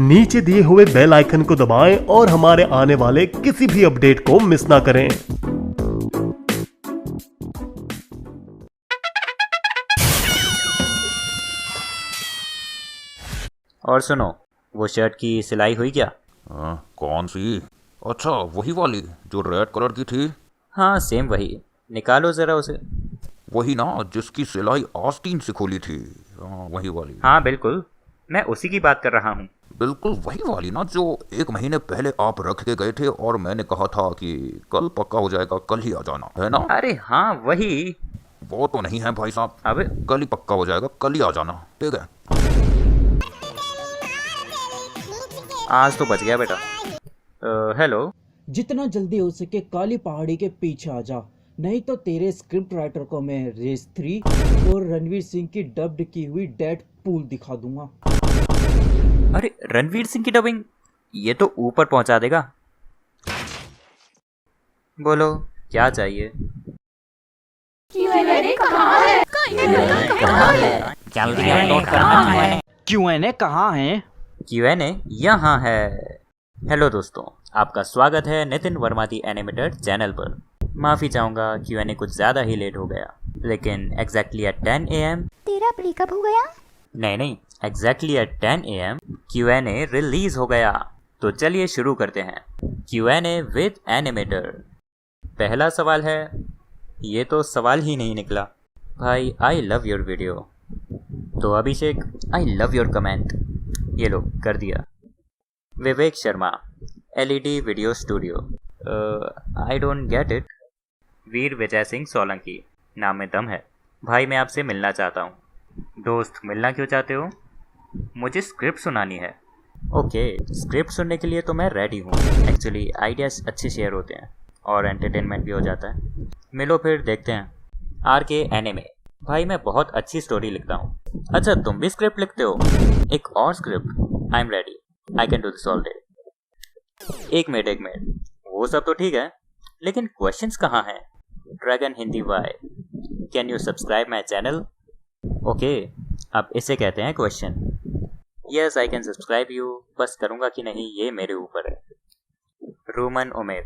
नीचे दिए हुए बेल आइकन को दबाएं और हमारे आने वाले किसी भी अपडेट को मिस ना करें। और सुनो, वो शर्ट की सिलाई हुई क्या? कौन सी? अच्छा, वही वाली जो रेड कलर की थी। हाँ, सेम वही। निकालो ज़रा उसे। वही ना जिसकी सिलाई आस्तीन से खोली थी। वही वाली। हाँ बिल्कुल, मैं उसी की बात कर रहा हूँ। बिल्कुल वही वाली ना जो 1 महीने पहले आप रख के गए थे और मैंने कहा था कि कल पक्का हो जाएगा, कल ही आ जाना, है ना? अरे हाँ वही। वो तो नहीं है भाई साहब। अबे कल ही पक्का हो जाएगा, कल ही आ जाना, ठीक है? आज तो बच गया बेटा। हेलो। जितना जल्दी हो सके काली पहाड़ी के पीछे आ जा, नहीं तो तेरे स्क्रिप्ट राइटर को मैं रेस 3 और रणवीर सिंह की डब्ड की हुई डेड पूल दिखा दूंगा। अरे रणवीर सिंह की डबिंग, ये तो ऊपर पहुंचा देगा। बोलो क्या चाहिए? जल्दी अपलोड करना है। Q&A कहाँ है? Q&A यहाँ है। हेलो दोस्तों, आपका स्वागत है नितिन वर्मा दी एनिमेटेड चैनल पर। माफ़ी चाहूँगा, Q&A कुछ ज़्यादा ही लेट हो गया, लेकिन एग्जैक्टली एट 10 AM। तेरा ब्रेकअप हो गया? नहीं, exactly at 10 AM Q&A release हो गया। तो चलिए शुरू करते हैं Q&A विद एनिमेटर। पहला सवाल है, ये तो सवाल ही नहीं निकला। भाई आई लव योर वीडियो। तो Abhishek, I love your comment. ये लो कर दिया। Vivek Sharma, LED video studio. I don't get it. Veer Vijay Singh Solanki, नाम में दम है। भाई मैं आपसे मिलना चाहता हूँ। दोस्त मिलना क्यों चाहते हो? मुझे स्क्रिप्ट सुनानी है। ओके, स्क्रिप्ट सुनने के लिए तो मैं रेडी हूँ। एक्चुअली आइडियाज़ अच्छे शेयर होते हैं और एंटरटेनमेंट भी हो जाता है। मिलो फिर देखते हैं। RK एनिमे, भाई मैं बहुत अच्छी स्टोरी लिखता हूँ। अच्छा तुम भी स्क्रिप्ट लिखते हो? एक और script? I am ready, I can do this all day. एक मिनट, वो सब तो ठीक है, लेकिन क्वेश्चंस कहाँ हैं? Dragon Hindi Y, can you subscribe my channel? Okay, अब इसे कहते हैं question. Yes I can subscribe you, बस करूँगा कि नहीं ये मेरे ऊपर है। Roman Umer,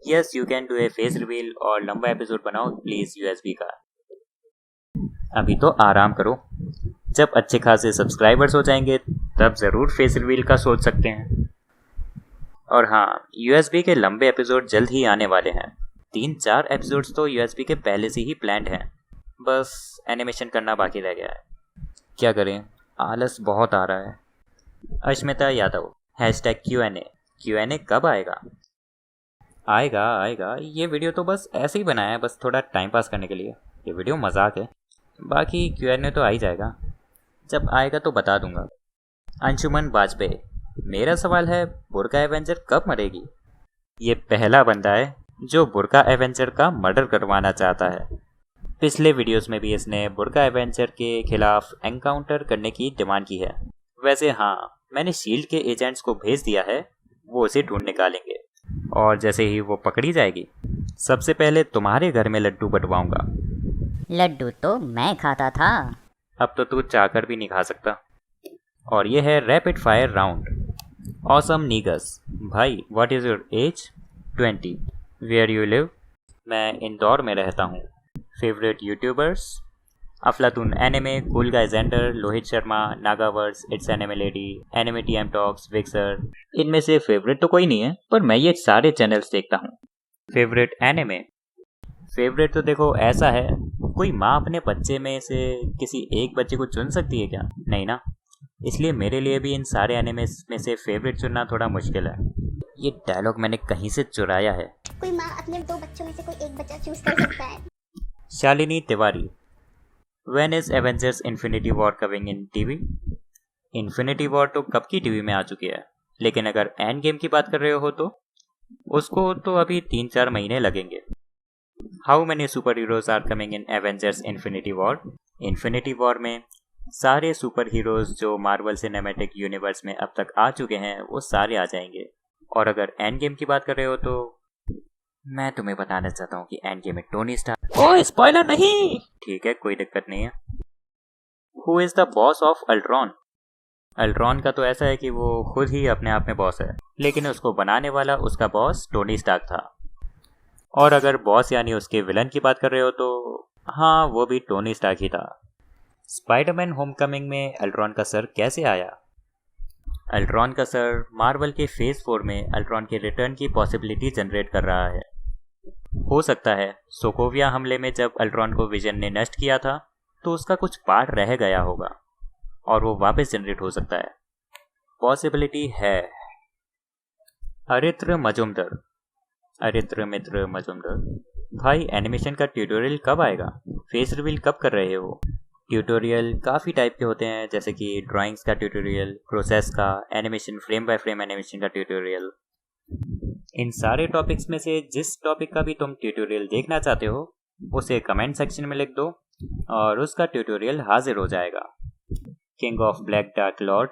yes you can do a face reveal और लंबा एपिसोड बनाओ प्लीज़ USB का। अभी तो आराम करो, जब अच्छे खासे सब्सक्राइबर्स हो जाएंगे तब ज़रूर फेस रिवील का सोच सकते हैं। और हाँ, USB के लंबे एपिसोड जल्द ही आने वाले हैं। 3-4 एपिसोड्स तो USB के पहले से ही प्लान्ड हैं, बस एनिमेशन करना बाकी रह गया है। क्या करें, आलस बहुत आ रहा है। अश्मिता यादव, #Q&A कब आएगा? आएगा। ये वीडियो तो बस ऐसे ही बनाया है, बस थोड़ा टाइम पास करने के लिए। ये वीडियो मजाक है, बाकी Q&A तो आ ही जाएगा। जब आएगा तो बता दूंगा। अंशुमन वाजपेयी, मेरा सवाल है, बुर्का एवेंजर कब मरेगी? ये पहला बंदा है जो बुर्का एवेंजर का मर्डर करवाना चाहता है। पिछले वीडियोस में भी इसने बुर्का एवेंजर के खिलाफ एनकाउंटर करने की डिमांड की है। वैसे हाँ, मैंने शील्ड के एजेंट्स को भेज दिया है, वो उसे ढूंढ निकालेंगे और जैसे ही वो पकड़ी जाएगी सबसे पहले तुम्हारे घर में लड्डू बंटवाऊंगा। लड्डू तो मैं खाता था। अब तो तू चाहकर भी नहीं खा सकता। और ये है रैपिड फायर राउंड। ऑसम नीगस, भाई what is your age? 20। Where you live? मैं इंदौर में रहता हूँ। Favourite YouTubers? Aflatoon anime, cool guy gender, Lohit Sharma, नागावर्स, it's anime lady, anime TM talks, विक्सर। इनमें से फेवरेट तो कोई नहीं है, पर मैं ये सारे चैनल्स देखता हूँ। Favourite anime? फेवरेट तो देखो ऐसा है, कोई माँ अपने बच्चे में से किसी एक बच्चे को चुन सकती है क्या? नहीं ना, इसलिए मेरे लिए भी इन सारे एनिमे में से फेवरेट चुनना थोड़ा मुश्किल है। ये डायलॉग मैंने कहीं से चुराया है। कोई माँ अपने 2 बच्चों में से कोई एक बच्चा चूज कर सकता है। Shalini Tiwari, When is Avengers Infinity War coming in TV? Infinity War तो कब की टीवी में आ चुकी है, लेकिन अगर एंड गेम की बात कर रहे हो तो उसको तो अभी 3-4 महीने लगेंगे। How many superheroes are coming in Avengers Infinity War? Infinity War में सारे सुपर हीरोज जो मार्वल सिनेमैटिक यूनिवर्स में अब तक आ चुके हैं वो सारे आ जाएंगे। और अगर एंड गेम की बात कर रहे हो तो मैं तुम्हें बताना चाहता हूँ कि एंड गेम में टोनी स्टार्क। ओह स्पॉइलर नहीं। ठीक है, कोई दिक्कत नहीं है। Who is the boss of Ultron? Ultron का तो ऐसा है कि वो खुद ही अपने आप में बॉस है, लेकिन उसको बनाने वाला उसका बॉस टोनी स्टार्क था। और अगर बॉस यानी उसके विलन की बात कर रहे हो तो हाँ, वो भी टोनी स्टार्क ही था। स्पाइडरमैन होमकमिंग में अल्ट्रॉन का सर कैसे आया? अल्ट्रॉन का सर मार्वल के फेज 4 में अल्ट्रॉन के रिटर्न की पॉसिबिलिटी जनरेट कर रहा है। हो सकता है सोकोविया हमले में जब अल्ट्रॉन को विजन ने नष्ट किया था तो उसका कुछ पार्ट रह गया होगा और वो वापस जनरेट हो सकता है। पॉसिबिलिटी है। अरित्र मजुमदर, अरित्र मित्र मजुमदर, भाई एनिमेशन का ट्यूटोरियल कब आएगा? फेस रिवील कब कर रहे हो? ट्यूटोरियल काफ़ी टाइप के होते हैं, जैसे कि ड्राइंग्स का ट्यूटोरियल, प्रोसेस का, animation frame by frame animation का ट्यूटोरियल। इन सारे टॉपिक्स में से जिस टॉपिक का भी तुम ट्यूटोरियल देखना चाहते हो उसे कमेंट सेक्शन में लिख दो और उसका ट्यूटोरियल हाजिर हो जाएगा। King of black dark lord,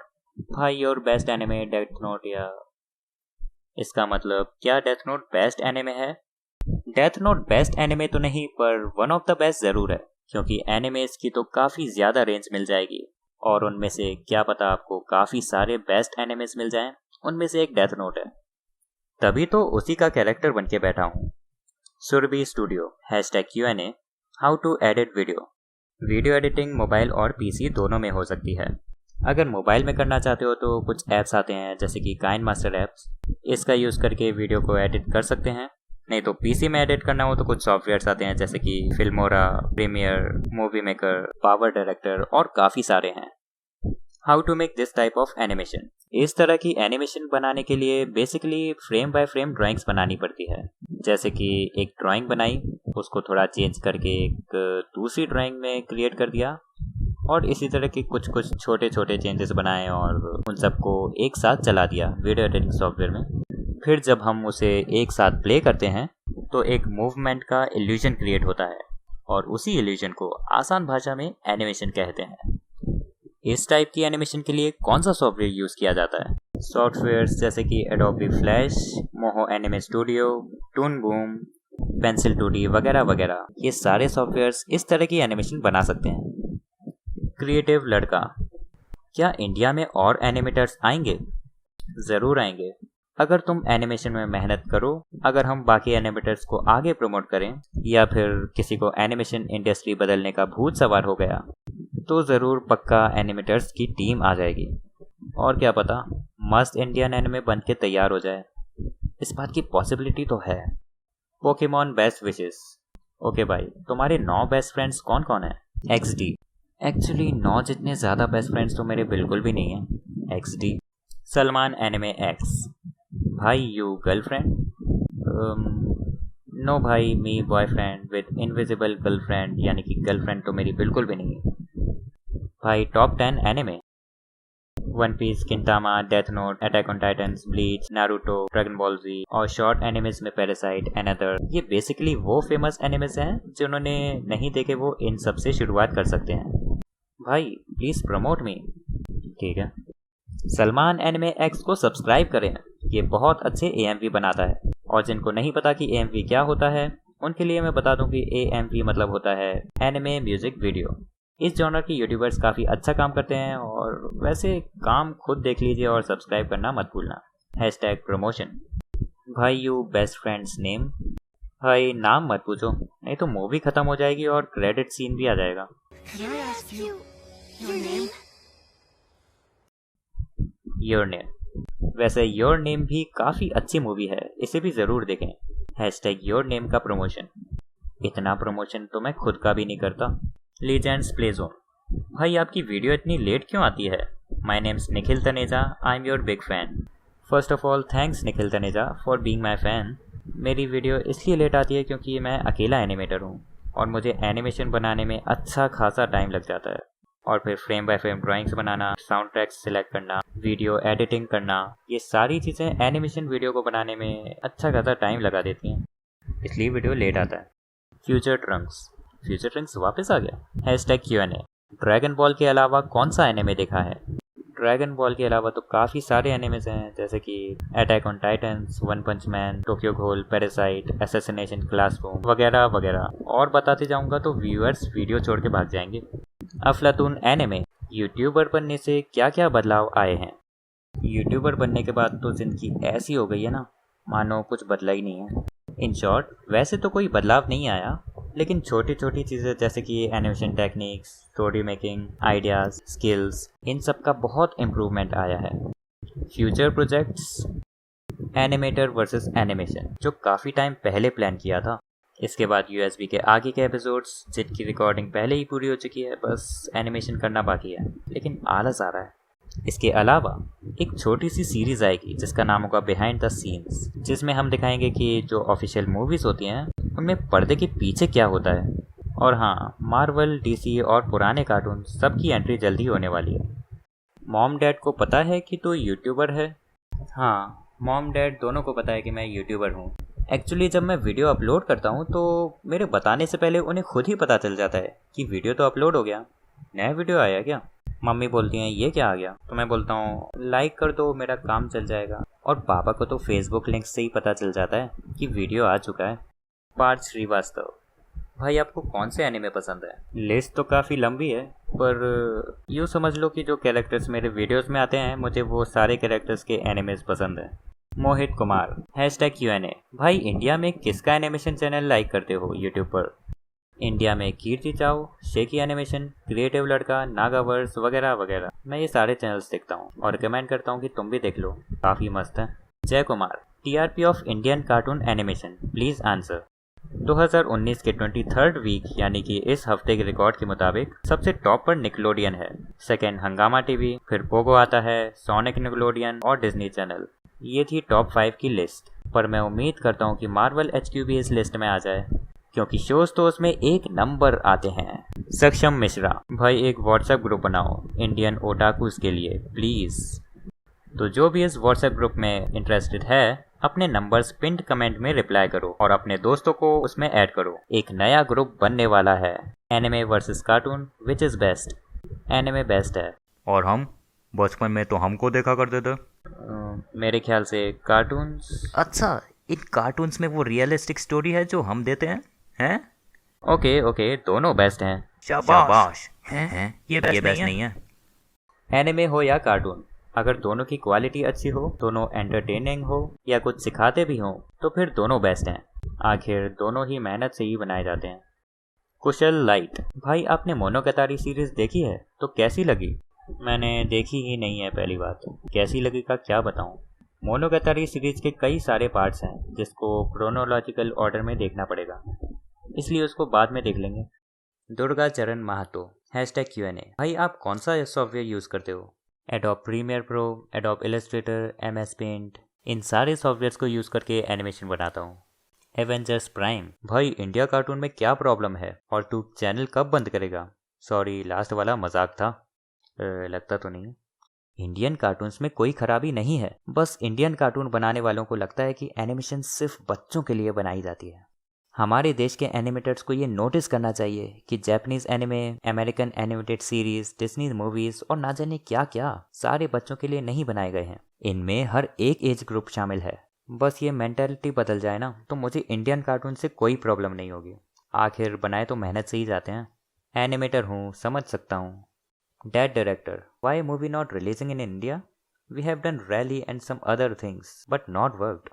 भाई your best anime death note, या इसका मतलब क्या डेथ नोट बेस्ट एनिमे है? डेथ नोट बेस्ट एनिमे तो नहीं, पर वन ऑफ द बेस्ट ज़रूर है, क्योंकि एनिमेज की तो काफ़ी ज़्यादा रेंज मिल जाएगी और उनमें से क्या पता आपको काफ़ी सारे बेस्ट एनिमेज मिल जाएं, उनमें से एक डेथ नोट है। तभी तो उसी का कैरेक्टर बन के बैठा हूँ। Surabhi studio #Q&A, how to edit video. Video editing mobile और पीसी दोनों में हो सकती है। अगर मोबाइल में करना चाहते हो तो कुछ ऐप्स आते हैं जैसे कि काइन मास्टर ऐप्स, इसका यूज़ करके वीडियो को एडिट कर सकते हैं। नहीं तो पीसी में एडिट करना हो तो कुछ सॉफ्टवेयर्स आते हैं जैसे कि Filmora, Premiere, movie maker, power director और काफ़ी सारे हैं। How to make this type of animation. इस तरह की एनिमेशन बनाने के लिए basically frame by frame drawings बनानी पड़ती है। जैसे कि एक ड्राइंग बनाई, उसको थोड़ा चेंज करके एक दूसरी ड्राइंग में क्रिएट कर दिया और इसी तरह के कुछ कुछ छोटे छोटे चेंजेस बनाए और उन सबको एक साथ चला दिया वीडियो एडिटिंग सॉफ्टवेयर में। फिर जब हम उसे एक साथ प्ले करते हैं तो एक मूवमेंट का इल्यूजन क्रिएट होता है और उसी इल्यूजन को आसान भाषा में एनिमेशन कहते हैं। इस टाइप की एनिमेशन के लिए कौन सा सॉफ्टवेयर यूज़ किया जाता है? सॉफ्टवेयर्स जैसे कि Adobe flash, Moho anime studio, Toon Boom, pencil 2D वगैरह वगैरह। ये सारे सॉफ्टवेयर्स इस तरह की एनिमेशन बना सकते हैं। क्रिएटिव लड़का, क्या इंडिया में और एनिमेटर्स आएंगे? ज़रूर आएंगे अगर तुम एनिमेशन में मेहनत करो। अगर हम बाकी एनिमेटर्स को आगे प्रमोट करें या फिर किसी को एनिमेशन इंडस्ट्री बदलने का भूत सवार हो गया तो ज़रूर पक्का एनिमेटर्स की टीम आ जाएगी और क्या पता मस्त इंडियन एनिमे बन के तैयार हो जाए। इस बात की पॉसिबिलिटी तो है। Pokemon best wishes. ओके भाई, तुम्हारे 9 बेस्ट फ्रेंड्स कौन कौन है? XD। एक्चुअली 9 जितने ज़्यादा बेस्ट फ्रेंड्स तो मेरे बिल्कुल भी नहीं हैं। XD। Salman anime X। भाई यू गर्लफ्रेंड? नो भाई, मी बॉयफ्रेंड विद इनविजिबल गर्लफ्रेंड, यानी कि गर्लफ्रेंड तो मेरी बिल्कुल भी नहीं है। भाई top 10 anime? One Piece, Gintama, death note, attack on titans, bleach, Naruto, dragon ball Z और शॉर्ट एनिमेज में पैरासाइट, अनदर। ये बेसिकली वो फेमस एनिमेज हैं जिन्होंने नहीं देखे वो इन सब से शुरुआत कर सकते हैं। भाई प्लीज़ प्रमोट मी। ठीक है, सलमान एनिमे X को सब्सक्राइब करें, ये बहुत अच्छे AMV बनाता है। और जिनको नहीं पता कि AMV क्या होता है उनके लिए मैं बता दूं कि AMV मतलब होता है एनिमे म्यूजिक वीडियो। इस जॉनर के यूट्यूबर्स काफ़ी अच्छा काम करते हैं और वैसे काम खुद देख लीजिए और सब्सक्राइब करना मत भूलना। #प्रमोशन। भाई यू बेस्ट फ्रेंड्स नेम? भाई नाम मत पूछो, नहीं तो मूवी ख़त्म हो जाएगी और क्रेडिट सीन भी आ जाएगा। Your name. वैसे योर नेम भी काफ़ी अच्छी मूवी है, इसे भी ज़रूर देखें। योर नेम का प्रमोशन। इतना प्रमोशन तो मैं खुद का भी नहीं करता। Legends play zone. भाई आपकी वीडियो इतनी लेट क्यों आती है? My names Nikhil Taneja, I am your big fan. First of all thanks Nikhil Taneja for being my fan. मेरी वीडियो इसलिए लेट आती है क्योंकि मैं अकेला एनिमेटर हूँ और मुझे एनिमेशन बनाने में अच्छा खासा टाइम लग जाता है और फिर frame by frame drawings banana, sound tracks select करना, वीडियो एडिटिंग करना, ये सारी चीज़ें एनिमेशन वीडियो को बनाने में अच्छा खासा टाइम लगा देती हैं, इसलिए वीडियो लेट आता है। Future Trunks. फ्यूचर ट्रंक्स वापस आ गया। #Q&A। ड्रैगन बॉल के अलावा कौन सा एनिमे देखा है? ड्रैगन बॉल के अलावा तो काफ़ी सारे एनिमेज हैं जैसे कि Attack on Titans, One Punch Man, Tokyo Ghoul, Parasite, Assassination Classroom वगैरह वगैरह। और बताते जाऊंगा तो व्यूअर्स वीडियो छोड़ के भाग जाएंगे। अफलातून एनिमे, यूट्यूबर बनने से क्या क्या बदलाव आए हैं। यूट्यूबर बनने के बाद तो ज़िंदगी ऐसी हो गई है ना, मानो कुछ बदला ही नहीं है। इन शॉर्ट, वैसे तो कोई बदलाव नहीं आया, लेकिन छोटी छोटी चीज़ें जैसे कि animation techniques, story making, ideas, skills, इन सब का बहुत इम्प्रूवमेंट आया है। Future projects, animator versus animation, जो काफ़ी टाइम पहले प्लान किया था। इसके बाद यूएसबी के आगे के एपिसोड्स जिनकी रिकॉर्डिंग पहले ही पूरी हो चुकी है, बस एनिमेशन करना बाकी है, लेकिन आलस आ रहा है। इसके अलावा एक छोटी सी सीरीज़ आएगी जिसका नाम होगा बिहाइंड द सीन्स, जिसमें हम दिखाएंगे कि जो ऑफिशियल मूवीज़ होती हैं उनमें पर्दे के पीछे क्या होता है। और हाँ, मार्वल, डीसी और पुराने कार्टून सबकी एंट्री जल्दी होने वाली है। मॉम डैड को पता है कि तू यूट्यूबर है? हाँ, मॉम डैड दोनों को पता है कि मैं यूट्यूबर हूँ। एक्चुअली जब मैं वीडियो अपलोड करता हूँ तो मेरे बताने से पहले उन्हें खुद ही पता चल जाता है कि वीडियो तो अपलोड हो गया, नया वीडियो आया क्या। मम्मी बोलती हैं ये क्या आ गया, तो मैं बोलता हूँ लाइक कर दो, मेरा काम चल जाएगा। और पापा को तो फेसबुक लिंक से ही पता चल जाता है कि वीडियो आ चुका है। पार्थ श्रीवास्तव, भाई आपको कौन से एनिमे पसंद है? लिस्ट तो काफ़ी लंबी है, पर यूँ समझ लो कि जो कैरेक्टर्स मेरे वीडियोस में आते हैं, मुझे वो सारे कैरेक्टर्स के एनिमेज पसंद हैं। मोहित कुमार, #Q&A, भाई इंडिया में किसका एनिमेशन चैनल लाइक करते हो यूट्यूब पर? इंडिया में कीर्ति चाव, शेकी एनिमेशन, क्रिएटिव लड़का, नागावर्स वगैरह वगैरह। मैं ये सारे चैनल्स देखता हूँ और रिकमेंड करता हूँ कि तुम भी देख लो, काफ़ी मस्त है। जय Kumar, TRP of Indian cartoon animation, please answer. 2019 के 23rd वीक यानी कि इस हफ्ते के रिकॉर्ड के मुताबिक सबसे टॉप पर निकलोडियन है, सेकंड हंगामा टीवी, फिर पोगो आता है, सोनिक निकलोडियन और डिज्नी चैनल। ये थी टॉप 5 की लिस्ट, पर मैं उम्मीद करता हूँ कि मार्वल HQ भी इस लिस्ट में आ जाए, क्योंकि शोज तो उसमें एक नंबर आते हैं। सक्षम मिश्रा, भाई एक व्हाट्सएप ग्रुप बनाओ इंडियन ओटाकूज के लिए प्लीज़। तो जो भी इस व्हाट्सएप ग्रुप में इंटरेस्टेड है, अपने नंबर्स पिंड कमेंट में रिप्लाई करो और अपने दोस्तों को उसमें ऐड करो। एक नया ग्रुप बनने वाला है, anime versus cartoon, which is best? Anime best है। और हम बचपन में तो हमको देखा करते थे। मेरे ख्याल से कार्टून्स। अच्छा, इन कार्टून्स में वो रियलिस्टिक स्टोरी है जो हम देते हैं? ओके, दोनों बेस्ट हैं। शाबाश। हैं? ये बेस्ट नहीं है। एनिमे हो या कार्टून, अगर दोनों की क्वालिटी अच्छी हो, दोनों एंटरटेनिंग हो या कुछ सिखाते भी हों, तो फिर दोनों बेस्ट हैं। आखिर दोनों ही मेहनत से ही बनाए जाते हैं। कुशल लाइट, भाई आपने मोनोगातारी सीरीज देखी है तो कैसी लगी? मैंने देखी ही नहीं है, पहली बात। कैसी लगी का क्या बताऊं। मोनोगातारी सीरीज के कई सारे पार्ट्स हैं जिसको क्रोनोलॉजिकल ऑर्डर में देखना पड़ेगा, इसलिए उसको बाद में देख लेंगे। दुर्गा चरण महातो, #Q&A, भाई आप कौन सा सॉफ्टवेयर यूज़ करते हो? Adobe Premiere Pro, Adobe Illustrator, MS paint, इन सारे सॉफ्टवेयर्स को यूज़ करके एनिमेशन बनाता हूँ। एवेंजर्स प्राइम, भाई इंडिया कार्टून में क्या प्रॉब्लम है और तू चैनल कब बंद करेगा? सॉरी, लास्ट वाला मजाक था। लगता तो नहीं। इंडियन कार्टून्स में कोई खराबी नहीं है, बस इंडियन कार्टून बनाने वालों को लगता है कि एनिमेशन सिर्फ बच्चों के लिए बनाई जाती है। हमारे देश के एनिमेटर्स को ये नोटिस करना चाहिए कि Japanese anime, American animated series, Disney movies और ना जाने क्या क्या सारे बच्चों के लिए नहीं बनाए गए हैं। इनमें हर एक एज ग्रुप शामिल है। बस ये मेंटालिटी बदल जाए ना, तो मुझे इंडियन कार्टून से कोई प्रॉब्लम नहीं होगी। आखिर बनाए तो मेहनत से ही जाते हैं। एनिमेटर हूँ, समझ सकता हूँ। Dad director, why movie not releasing in India? We have done rally and some other things but not worked.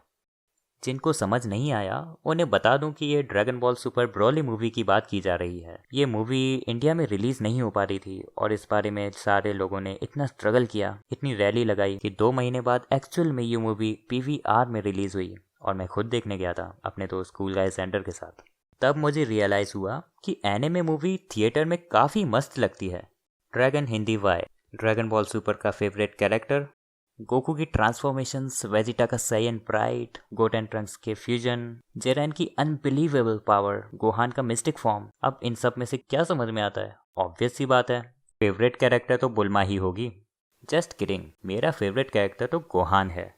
जिनको समझ नहीं आया उन्हें बता दूं कि ये Dragon Ball Super Broly movie की बात की जा रही है। ये मूवी इंडिया में रिलीज नहीं हो पा रही थी और इस बारे में सारे लोगों ने इतना स्ट्रगल किया, इतनी रैली लगाई कि 2 महीने बाद एक्चुअल में ये मूवी PVR में रिलीज हुई और मैं खुद देखने गया था अपने तो स्कूल गाय सेंटर के साथ। तब मुझे रियलाइज हुआ कि एनिमे मूवी थिएटर में काफ़ी मस्त लगती है। Dragon Hindi Y, Dragon Ball Super का फेवरेट कैरेक्टर, गोकू की ट्रांसफॉर्मेशंस, वेजिटा का साइयन प्राइड, गोटेन ट्रंक्स के फ्यूजन, जेरैन की अनबिलीवेबल पावर, गोहान का मिस्टिक फॉर्म। अब इन सब में से क्या समझ में आता है? ऑब्वियस सी बात है, फेवरेट कैरेक्टर तो बुल्मा ही होगी। जस्ट किडिंग, मेरा फेवरेट कैरेक्टर तो गोहान है।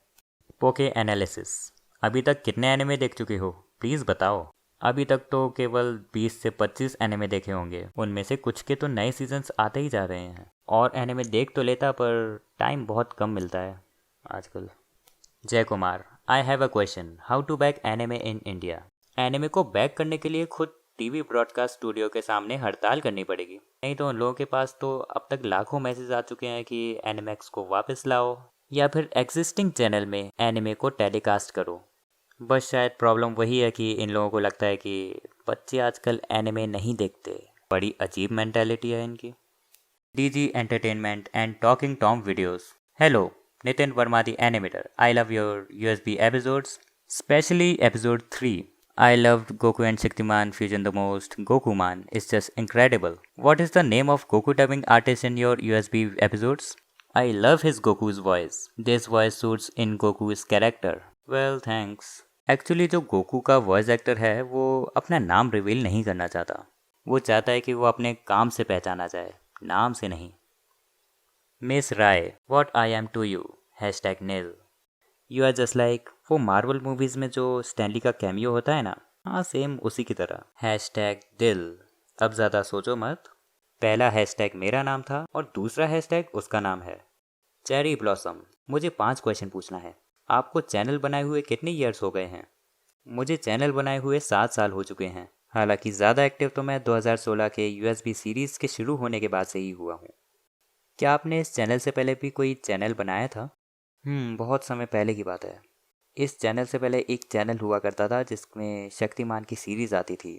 पोके एनालिसिस, अभी तक कितने एनिमे देख चुके हो प्लीज़ बताओ। अभी तक तो केवल 20 से 25 एनिमे देखे होंगे, उनमें से कुछ के तो नए सीजन्स आते ही जा रहे हैं। और एनिमे देख तो लेता पर टाइम बहुत कम मिलता है आजकल। Jay Kumar, I have a question, how to back anime in India? Anime को बैक करने के लिए खुद टीवी ब्रॉडकास्ट स्टूडियो के सामने हड़ताल करनी पड़ेगी। नहीं तो उन लोगों के पास तो अब तक लाखों मैसेज आ चुके हैं कि एनिमैक्स को वापस लाओ या फिर एग्जिस्टिंग चैनल में एनिमे को टेलीकास्ट करो। बस शायद प्रॉब्लम वही है कि इन लोगों को लगता है कि बच्चे आजकल एनिमे नहीं देखते। बड़ी अजीब मेंटालिटी है इनकी। DG entertainment and talking Tom videos. Hello, Nitin Verma the animator. I love your USB episodes, specially episode 3. I loved Goku and Shaktiman fusion the most. Gokuman is just incredible. What is the name of Goku dubbing artist in your USB episodes? I love his Goku's voice. This voice suits in Goku's character. Well, thanks. Actually जो Goku का voice actor है वो अपना नाम reveal नहीं करना चाहता। वो चाहता है कि वो अपने काम से पहचाना जाए, नाम से नहीं। Miss Rai, what I am to you. #nil. You are just like वो मार्वल मूवीज़ में जो स्टैनली का कैमियो होता है ना, हाँ सेम उसी की तरह। #दिल। अब ज़्यादा सोचो मत। पहला हैशटैग मेरा नाम था और दूसरा हैशटैग उसका नाम है। Cherry blossom. मुझे 5 क्वेश्चन पूछना है। आपको चैनल बनाए हुए कितने ईयर्स हो गए हैं? मुझे चैनल बनाए हुए 7 साल हो चुके हैं। हालांकि ज़्यादा एक्टिव तो मैं 2016 के USB सीरीज़ के शुरू होने के बाद से ही हुआ हूँ। क्या आपने इस चैनल से पहले भी कोई चैनल बनाया था? बहुत समय पहले की बात है। इस चैनल से पहले एक चैनल हुआ करता था जिसमें शक्तिमान की सीरीज़ आती थी।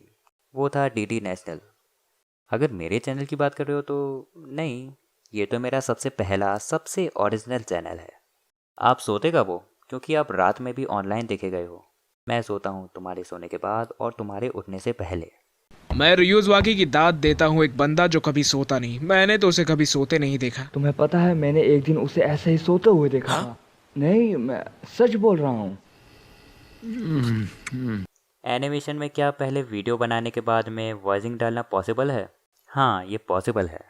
वो था DD नेशनल। अगर मेरे चैनल की बात कर रहे हो तो नहीं, ये तो मेरा सबसे पहला सबसे ओरिजिनल चैनल है। आप सोते कब हो? क्योंकि आप रात में भी ऑनलाइन देखे गए हो। मैं सोता हूँ तुम्हारे सोने के बाद और तुम्हारे उठने से पहले। मैं रियूज वाकी की दाद देता हूँ एक बंदा जो कभी सोता नहीं। मैंने तो उसे कभी सोते नहीं देखा। तुम्हें पता है मैंने एक दिन उसे ऐसे ही सोते हुए देखा। हाँ? नहीं, मैं सच बोल रहा हूँ। एनिमेशन में क्या पहले वीडियो बनाने के बाद में वॉइसिंग डालना पॉसिबल है? हाँ, ये पॉसिबल है।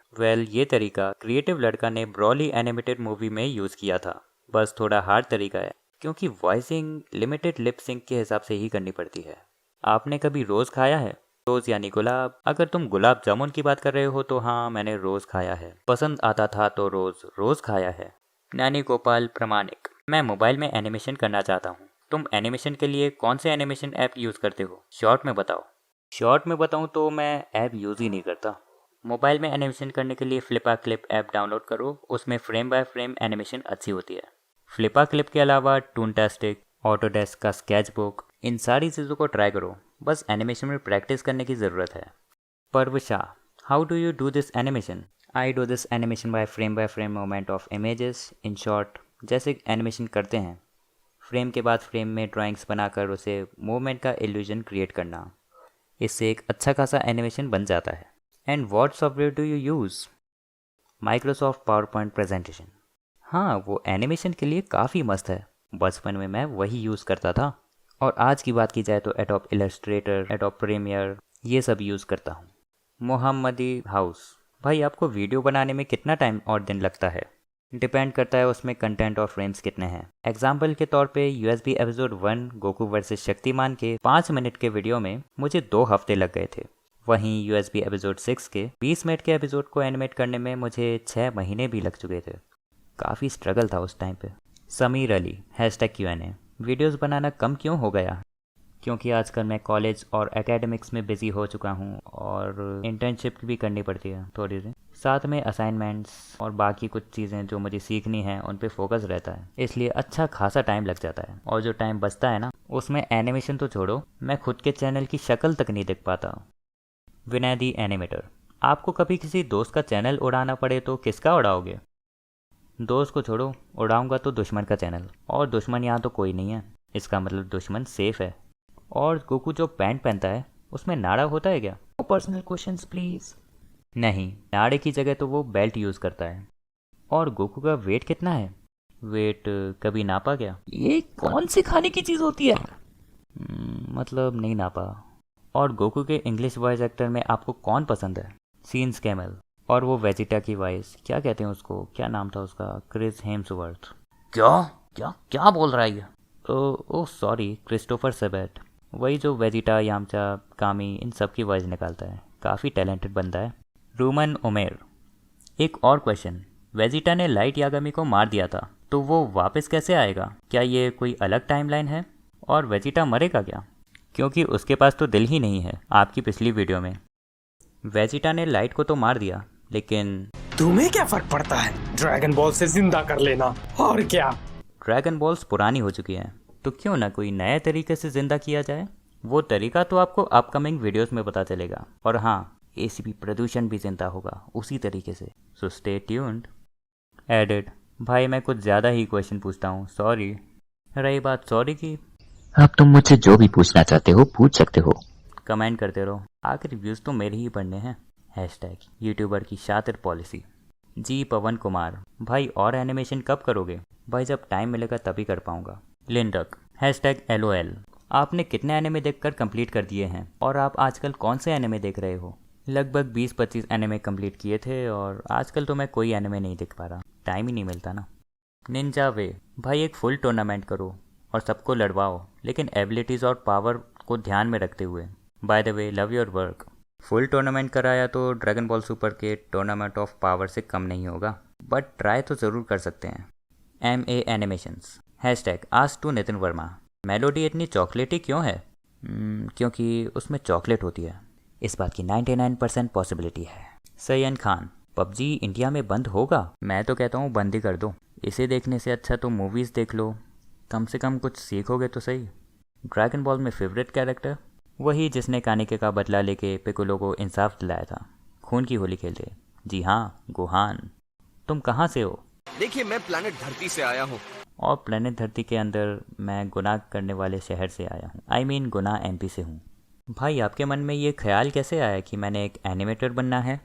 ये तरीका क्रिएटिव लड़का ने ब्रॉली एनिमेटेड मूवी में यूज़ किया था। बस थोड़ा हार्ड तरीका है क्योंकि वॉइसिंग लिमिटेड लिप सिंक के हिसाब से ही करनी पड़ती है। आपने कभी रोज़ खाया है? रोज़ यानी गुलाब। अगर तुम गुलाब जामुन की बात कर रहे हो तो हाँ, मैंने रोज़ खाया है। पसंद आता था तो रोज़ खाया है। नैनी गोपाल प्रमाणिक। मैं मोबाइल में एनिमेशन करना चाहता हूँ। तुम एनिमेशन के लिए कौन से एनिमेशन ऐप यूज़ करते हो? शॉर्ट में बताओ। शॉर्ट में बताऊँ तो मैं ऐप यूज़ ही नहीं करता। मोबाइल में एनिमेशन करने के लिए फ्लिपा क्लिप ऐप डाउनलोड करो। उसमें फ्रेम बाय फ्रेम एनिमेशन अच्छी होती है। फ्लिपा क्लिप के अलावा टूनटास्टिक, ऑटोडेस्क का स्केच बुक, इन सारी चीज़ों को ट्राई करो। बस एनिमेशन में प्रैक्टिस करने की ज़रूरत है। Parvasha, how do you do this animation? I do this animation by frame movement of images. In short, जैसे एनिमेशन करते हैं, फ्रेम के बाद फ्रेम में ड्राइंग्स बनाकर उसे मूवमेंट का इल्यूजन क्रिएट करना। इससे एक अच्छा खासा एनिमेशन बन जाता है। And what software do you use? Microsoft power point presentation. हाँ, वो एनिमेशन के लिए काफ़ी मस्त है। बचपन में मैं वही यूज़ करता था। और आज की बात की जाए तो एडोब इलस्ट्रेटर, एडोब प्रीमियर, ये सब यूज़ करता हूँ। मोहम्मदी हाउस। भाई, आपको वीडियो बनाने में कितना टाइम और दिन लगता है? डिपेंड करता है उसमें कंटेंट और फ्रेम्स कितने हैं। एग्जाम्पल के तौर पे USB episode 1 Goku versus Shaktimaan के 5 मिनट के वीडियो में मुझे 2 हफ्ते लग गए थे। वहीं USB एपिसोड 6 के 20 मिनट के एपिसोड को एनिमेट करने में मुझे 6 महीने भी लग चुके थे। काफ़ी स्ट्रगल था उस टाइम पे। समीर अली, #Q&A। वीडियोस बनाना कम क्यों हो गया? क्योंकि आजकल मैं कॉलेज और एकेडमिक्स में बिजी हो चुका हूँ और इंटर्नशिप भी करनी पड़ती है थोड़ी सी। साथ में असाइनमेंट्स और बाकी कुछ चीज़ें जो मुझे सीखनी है उन पे फोकस रहता है, इसलिए अच्छा खासा टाइम लग जाता है। और जो टाइम बचता है ना, उसमें एनिमेशन तो छोड़ो, मैं खुद के चैनल की शक्ल तक नहीं देख पाता। विनय दी एनिमेटर। आपको कभी किसी दोस्त का चैनल उड़ाना पड़े तो किसका उड़ाओगे? दोस्त को छोड़ो, उड़ाऊंगा तो दुश्मन का चैनल। और दुश्मन यहाँ तो कोई नहीं है, इसका मतलब दुश्मन सेफ है। और गोकू जो पैंट पहनता है उसमें नाड़ा होता है क्या? Personal questions please. नहीं, नाड़े की जगह तो वो बेल्ट यूज़ करता है। और गोकू का वेट कितना है? वेट कभी नापा क्या? ये कौन सी खाने की चीज़ होती है? मतलब नहीं नापा। और गोकू के इंग्लिश वॉइस एक्टर में आपको कौन पसंद है? Scenes camel. और वो वेजिटा की वॉइस, क्या कहते हैं उसको, क्या नाम था उसका? Chris Hemsworth. क्या बोल रहा है ये? Oh sorry, Christopher Sebet. वही जो वेजिटा, यामचा, कामी, इन सब की वॉइस निकालता है। काफ़ी टैलेंटेड बंदा है। रूमन उमेर। एक और क्वेश्चन, वेजिटा ने लाइट यागामी को मार दिया था तो वो वापस कैसे आएगा? क्या ये कोई अलग टाइमलाइन है? और वेजिटा मरेगा क्या? क्योंकि उसके पास तो दिल ही नहीं है। आपकी पिछली वीडियो में वेजिटा ने लाइट को तो मार दिया, लेकिन तुम्हें क्या फर्क पड़ता है ड्रैगन बॉल से जिंदा कर लेना, और क्या। ड्रैगन बॉल्स पुरानी हो चुकी हैं, तो क्यों ना कोई नए तरीके से ज़िंदा किया जाए। वो तरीका तो आपको अपकमिंग वीडियोस में पता चलेगा। और हाँ, एसीपी प्रदूषण भी जिंदा होगा उसी तरीके से, सो स्टे ट्यून्ड। एडिट। भाई मैं कुछ ज़्यादा ही क्वेश्चन पूछता हूँ, सॉरी। रही बात सॉरी की, अब तुम मुझसे जो भी पूछना चाहते हो पूछ सकते हो। कमेंट करते रहो, आखिर रिव्यूज़ तो मेरे ही पढ़ने हैं। हैशटैग यूट्यूबर की शातिर पॉलिसी। जी पवन कुमार, भाई और एनिमेशन कब करोगे? भाई जब टाइम मिलेगा तभी कर पाऊँगा। लिंडक। Hashtag LOL। आपने कितने एनिमे देखकर कंप्लीट कर दिए हैं, और आप आजकल कौन से एनिमे देख रहे हो? लगभग 20-25 एनिमे कंप्लीट किए थे, और आजकल तो मैं कोई एनिमे नहीं देख पा रहा, टाइम ही नहीं मिलता ना। निंजा वे। भाई एक फुल टूर्नामेंट करो और सबको लड़वाओ, लेकिन एबिलिटीज़ और पावर को ध्यान में रखते हुए। By the way, love your work. Full tournament कराया तो ड्रैगन बॉल सुपर के टूर्नामेंट ऑफ पावर से कम नहीं होगा, बट ट्राई तो ज़रूर कर सकते हैं। MA animations. Hashtag ask to Nitin Verma. Melody इतनी चॉकलेटी क्यों है? क्योंकि उसमें चॉकलेट होती है, इस बात की 99% पॉसिबिलिटी है। सैयन खान। पबजी इंडिया में बंद होगा? मैं तो कहता हूँ बंद ही कर दो, इसे देखने से अच्छा तो मूवीज़ देख लो, कम से कम कुछ सीखोगे तो सही। ड्रैगन बॉल में फेवरेट कैरेक्टर? वही जिसने कानिके का बदला लेके पिकोलो को इंसाफ दिलाया था, खून की होली खेलते। जी हाँ, गोहान। तुम कहाँ से हो? देखिए मैं प्लैनेट धरती से आया हूँ। और प्लैनेट धरती के अंदर मैं गुनाह करने वाले शहर से आया हूँ, I mean गुनाह MP से हूँ। भाई आपके मन में ये ख्याल कैसे आया कि मैंने एक एनिमेटर बनना है?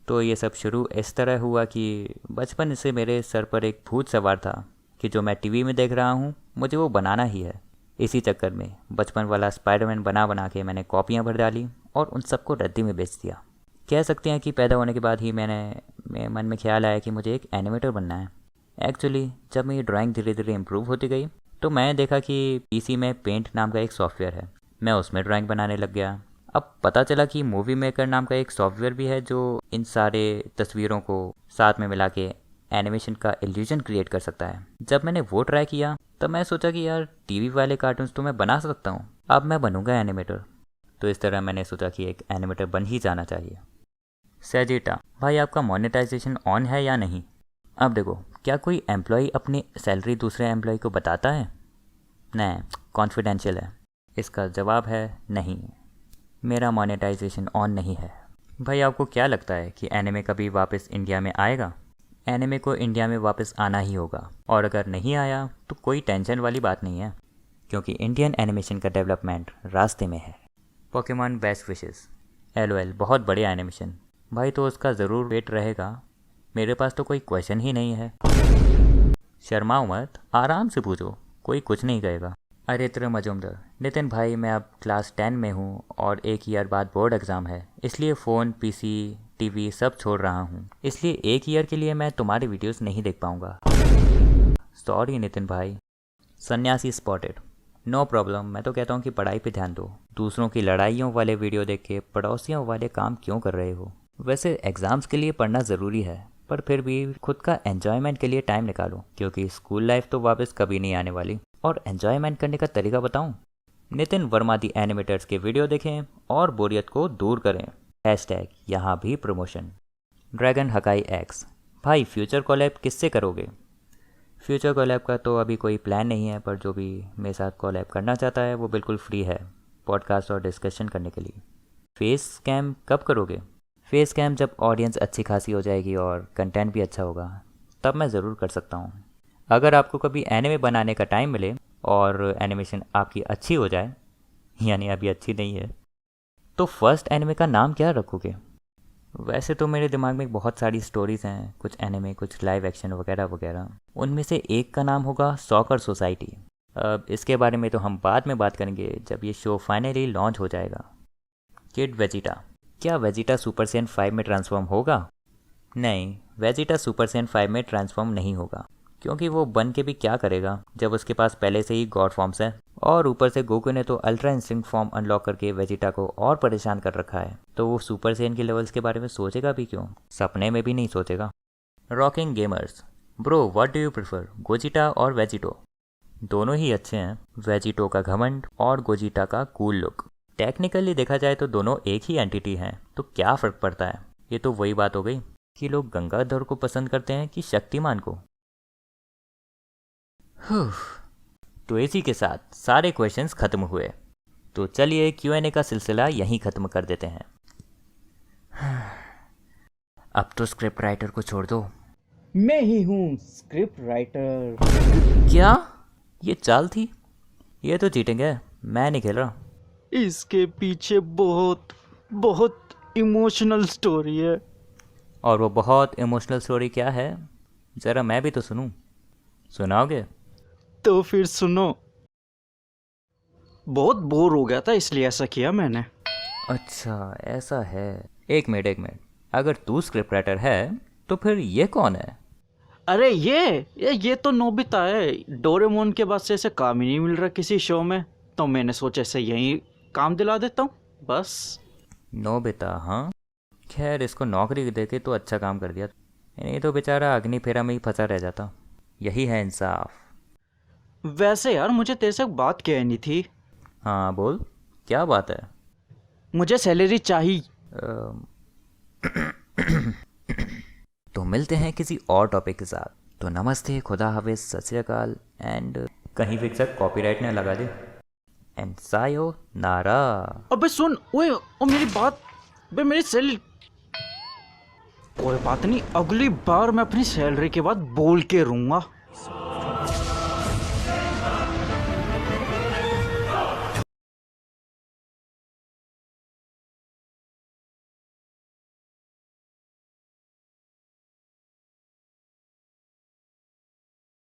तो ये सब शुरू इस तरह हुआ कि बचपन से मेरे सर पर एक भूत सवार था कि जो मैं टीवी में देख रहा हूँ मुझे वो बनाना ही है। इसी चक्कर में बचपन वाला स्पाइडरमैन बना के मैंने कॉपियाँ भर डाली और उन सबको रद्दी में बेच दिया। कह सकते हैं कि पैदा होने के बाद ही मेरे मन में ख्याल आया कि मुझे एक एनिमेटर बनना है। एक्चुअली जब मेरी ड्राइंग धीरे धीरे इम्प्रूव होती गई तो मैंने देखा कि PC में पेंट नाम का एक सॉफ्टवेयर है, मैं उसमें ड्राइंग बनाने लग गया। अब पता चला कि मूवी मेकर नाम का एक सॉफ्टवेयर भी है जो इन सारे तस्वीरों को साथ में मिला के एनिमेशन का इल्यूजन क्रिएट कर सकता है। जब मैंने वो ट्राई किया तब मैं सोचा कि यार टीवी वाले कार्टून्स तो मैं बना सकता हूँ, अब मैं बनूंगा एनिमेटर। तो इस तरह मैंने सोचा कि एक एनिमेटर बन ही जाना चाहिए। सेजिटा। भाई आपका मोनेटाइजेशन ऑन है या नहीं? अब देखो, क्या कोई एम्प्लॉय अपनी सैलरी दूसरे एम्प्लॉय को बताता है? नहीं, कॉन्फिडेंशियल है। इसका जवाब है नहीं, मेरा मोनेटाइजेशन ऑन नहीं है। भाई आपको क्या लगता है कि एनिमे कभी वापस इंडिया में आएगा? एनिमे को इंडिया में वापस आना ही होगा, और अगर नहीं आया तो कोई टेंशन वाली बात नहीं है, क्योंकि इंडियन एनिमेशन का डेवलपमेंट रास्ते में है। Pokemon best wishes. LOL बहुत बढ़िया एनिमेशन। भाई तो उसका ज़रूर वेट रहेगा, मेरे पास तो कोई क्वेश्चन ही नहीं है। शर्माओ मत, आराम से पूछो, कोई कुछ नहीं कहेगा। अरित्र मजुमदर। नितिन भाई मैं अब क्लास 10 में हूँ और 1 ईयर बाद बोर्ड एग्ज़ाम है, इसलिए फ़ोन PC TV सब छोड़ रहा हूँ, इसलिए 1 ईयर के लिए मैं तुम्हारी वीडियोस नहीं देख पाऊँगा। सॉरी नितिन भाई। सन्यासी स्पॉटेड। नो प्रॉब्लम, मैं तो कहता हूँ कि पढ़ाई पे ध्यान दो, दूसरों की लड़ाइयों वाले वीडियो देख के पड़ोसियों वाले काम क्यों कर रहे हो? वैसे एग्ज़ाम्स के लिए पढ़ना ज़रूरी है, पर फिर भी खुद का एन्जॉयमेंट के लिए टाइम निकालो, क्योंकि स्कूल लाइफ तो वापस कभी नहीं आने वाली। और एन्जॉयमेंट करने का तरीका बताऊं? नितिन वर्मा दी एनिमेटर्स के वीडियो देखें और बोरियत को दूर करें। हैशटैग यहाँ भी प्रमोशन। ड्रैगन हकाई X। भाई फ्यूचर कोलैब किससे करोगे? फ्यूचर कोलैब का तो अभी कोई प्लान नहीं है, पर जो भी मेरे साथ कोलैब करना चाहता है वो बिल्कुल फ्री है पॉडकास्ट और डिस्कशन करने के लिए। फेस कैम कब करोगे? फेस कैम जब ऑडियंस अच्छी खासी हो जाएगी और कंटेंट भी अच्छा होगा, तब मैं ज़रूर कर सकता हूँ। अगर आपको कभी एनिमे बनाने का टाइम मिले और एनिमेशन आपकी अच्छी हो जाए, यानी अभी अच्छी नहीं है, तो फर्स्ट एनिमे का नाम क्या रखोगे? वैसे तो मेरे दिमाग में बहुत सारी स्टोरीज़ हैं, कुछ एनिमे, कुछ लाइव एक्शन वगैरह वगैरह। उनमें से एक का नाम होगा सॉकर सोसाइटी। अब इसके बारे में तो हम बाद में बात करेंगे जब ये शो फाइनली लॉन्च हो जाएगा। Kid Vegeta. क्या वेजिटा सुपर सैयन 5 में ट्रांसफॉर्म होगा? नहीं, वेजिटा सुपर सैयन 5 में ट्रांसफॉर्म नहीं होगा, क्योंकि वो बन के भी क्या करेगा जब उसके पास पहले से ही गॉड फॉर्म्स है, और ऊपर से गोकू ने तो अल्ट्रा इंस्टिंक्ट फॉर्म अनलॉक करके वेजिटा को और परेशान कर रखा है, तो वो सुपर सैयन के लेवल्स के बारे में सोचेगा भी क्यों? सपने में भी नहीं सोचेगा। Rocking gamers. Bro what do you prefer, Gogeta और वेजिटो? दोनों ही अच्छे हैं, वेजिटो का घमंड और गोजिटा का कूल लुक। टेक्निकली देखा जाए तो दोनों एक ही एंटिटी हैं, तो क्या फ़र्क पड़ता है। ये तो वही बात हो गई कि लोग गंगाधर को पसंद करते हैं कि शक्तिमान को। तो इसी के साथ सारे क्वेश्चंस ख़त्म हुए। तो चलिए Q&A का सिलसिला यहीं ख़त्म कर देते हैं। अब तो स्क्रिप्ट राइटर को छोड़ दो। मैं ही हूँ स्क्रिप्ट राइटर। क्या ये चाल थी? ये तो चीटिंग है, मैं नहीं खेल रहा। इसके पीछे बहुत बहुत इमोशनल स्टोरी है। और वो बहुत इमोशनल स्टोरी क्या है, ज़रा मैं भी तो सुनूं। सुनाओगे? तो फिर सुनो। बहुत बोर हो गया था इसलिए ऐसा किया मैंने। अच्छा ऐसा है। एक मिनट, अगर तू स्क्रिप्ट राइटर है तो फिर ये कौन है? अरे ये तो नोबिता है। डोरेमोन के बाद से ऐसे काम ही नहीं मिल रहा किसी शो में, तो मैंने सोचा ऐसे यहीं काम दिला देता हूँ बस। नोबिता? हाँ, खैर इसको नौकरी देके तो अच्छा काम कर दिया, नहीं तो बेचारा अग्नि फेरा में ही फंसा रह जाता। यही है इंसाफ। वैसे यार मुझे तेरे से एक बात कहनी थी। हाँ बोल, क्या बात है? मुझे सैलरी चाहिए। तो मिलते हैं किसी और टॉपिक के साथ। तो नमस्ते, खुदा हाफिज, सत श्री अकाल एंड कहीं फिक्सर कॉपीराइट ना लगा दे। And sayonara. अबे सुन, ओए ओ मेरी बात, बे मेरी सैलरी। कोई बात नहीं, अगली बार मैं अपनी सैलरी के बाद बोल के रहूंगा।